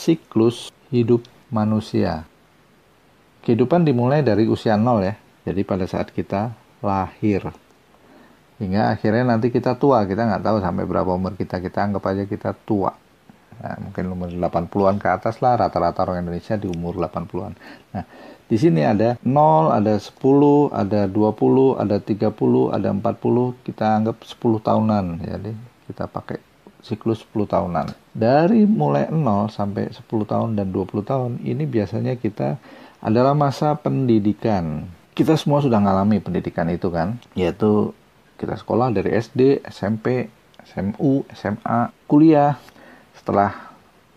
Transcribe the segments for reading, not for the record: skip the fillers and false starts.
siklus hidup manusia. Kehidupan dimulai dari usia 0 ya. Jadi pada saat kita lahir. Hingga akhirnya nanti kita tua. Kita nggak tahu sampai berapa umur kita. Kita anggap aja kita tua. Nah, mungkin umur 80-an ke atas lah. Rata-rata orang Indonesia di umur 80-an. Nah, di sini ada 0, ada 10, ada 20, ada 30, ada 40. Kita anggap 10 tahunan. Jadi kita pakai siklus 10 tahunan. Dari mulai 0 sampai 10 tahun dan 20 tahun, ini biasanya kita adalah masa pendidikan. Kita semua sudah mengalami pendidikan itu kan, yaitu kita sekolah dari SD, SMP, SMU, SMA, kuliah. Setelah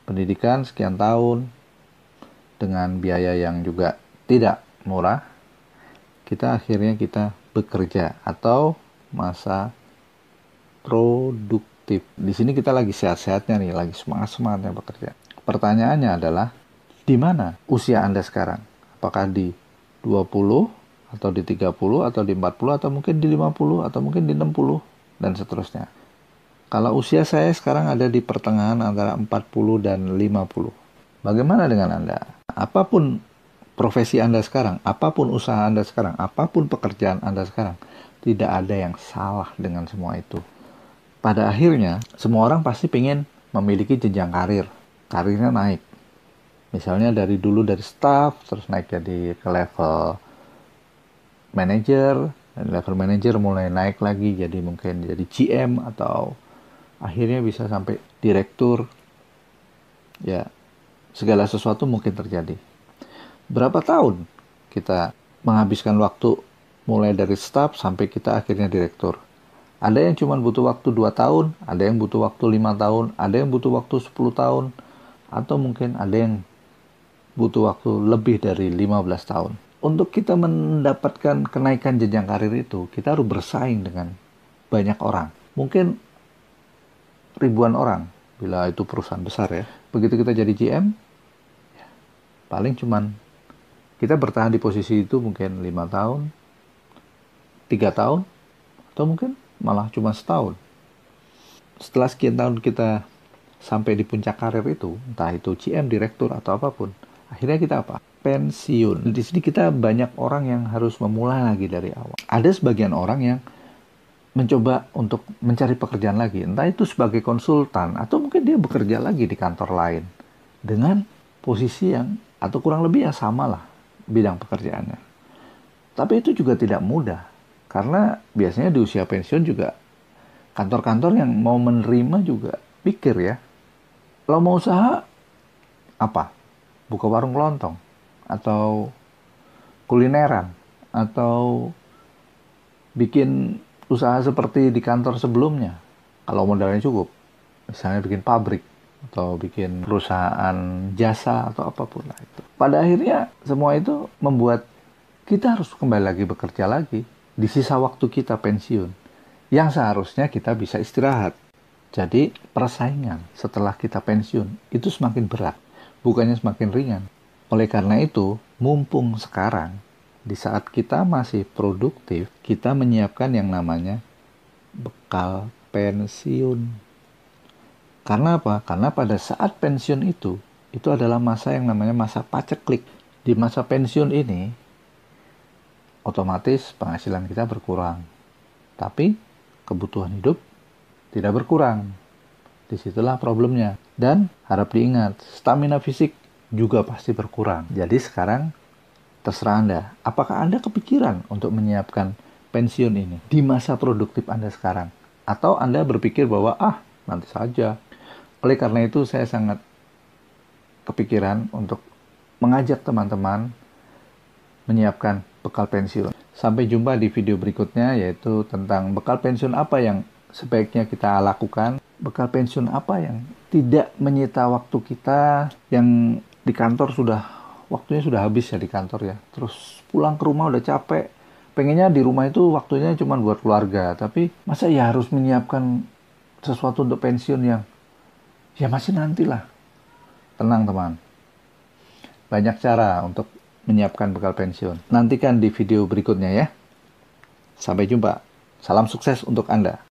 pendidikan sekian tahun, dengan biaya yang juga tidak murah, akhirnya kita bekerja atau masa produktif. Di sini kita lagi sehat-sehatnya nih, lagi semangat-semangatnya bekerja. Pertanyaannya adalah, di mana usia Anda sekarang? Apakah di 20 atau di 30 atau di 40 atau mungkin di 50 atau mungkin di 60 dan seterusnya. Kalau usia saya sekarang ada di pertengahan antara 40 dan 50. Bagaimana dengan Anda? Apapun profesi Anda sekarang, apapun usaha Anda sekarang, apapun pekerjaan Anda sekarang, tidak ada yang salah dengan semua itu. Pada akhirnya, semua orang pasti ingin memiliki jenjang karir. Karirnya naik. Misalnya dari staff, terus naik jadi ke level manager. Dan level manager mulai naik lagi, jadi mungkin jadi GM atau akhirnya bisa sampai direktur. Ya, segala sesuatu mungkin terjadi. Berapa tahun kita menghabiskan waktu mulai dari staff sampai kita akhirnya direktur? Ada yang cuma butuh waktu 2 tahun, ada yang butuh waktu 5 tahun, ada yang butuh waktu 10 tahun, atau mungkin ada yang butuh waktu lebih dari 15 tahun. Untuk kita mendapatkan kenaikan jenjang karir itu, kita harus bersaing dengan banyak orang. Mungkin ribuan orang, bila itu perusahaan besar ya. Begitu kita jadi GM, paling cuman kita bertahan di posisi itu mungkin 5 tahun, 3 tahun, atau mungkin malah cuma setahun. Setelah sekian tahun kita sampai di puncak karir itu, entah itu GM, direktur, atau apapun, akhirnya kita apa? Pensiun. Di sini kita banyak orang yang harus memulai lagi dari awal. Ada sebagian orang yang mencoba untuk mencari pekerjaan lagi, entah itu sebagai konsultan, atau mungkin dia bekerja lagi di kantor lain, dengan posisi yang, atau kurang lebih yang sama lah, bidang pekerjaannya. Tapi itu juga tidak mudah. Karena biasanya di usia pensiun juga kantor-kantor yang mau menerima juga pikir ya. Kalau mau usaha, apa? Buka warung kelontong? Atau kulineran? Atau bikin usaha seperti di kantor sebelumnya? Kalau modalnya cukup. Misalnya bikin pabrik. Atau bikin perusahaan jasa atau apapun lah itu. Pada akhirnya semua itu membuat kita harus kembali lagi bekerja lagi. Di sisa waktu kita pensiun, yang seharusnya kita bisa istirahat. Jadi persaingan setelah kita pensiun itu semakin berat, bukannya semakin ringan. Oleh karena itu, mumpung sekarang, di saat kita masih produktif, kita menyiapkan yang namanya bekal pensiun. Karena apa? Karena pada saat pensiun itu adalah masa yang namanya masa paceklik. Di masa pensiun ini, otomatis penghasilan kita berkurang. Tapi kebutuhan hidup tidak berkurang. Disitulah problemnya. Dan harap diingat, stamina fisik juga pasti berkurang. Jadi sekarang terserah Anda. Apakah Anda kepikiran untuk menyiapkan pensiun ini di masa produktif Anda sekarang? Atau Anda berpikir bahwa, nanti saja. Oleh karena itu saya sangat kepikiran untuk mengajak teman-teman menyiapkan bekal pensiun. Sampai jumpa di video berikutnya, yaitu tentang bekal pensiun apa yang sebaiknya kita lakukan, bekal pensiun apa yang tidak menyita waktu kita, yang di kantor waktunya sudah habis ya di kantor ya, terus pulang ke rumah udah capek, pengennya di rumah itu waktunya cuma buat keluarga, tapi masa ya harus menyiapkan sesuatu untuk pensiun yang ya masih nantilah. Tenang teman, banyak cara untuk menyiapkan bekal pensiun. Nantikan di video berikutnya ya. Sampai jumpa. Salam sukses untuk Anda.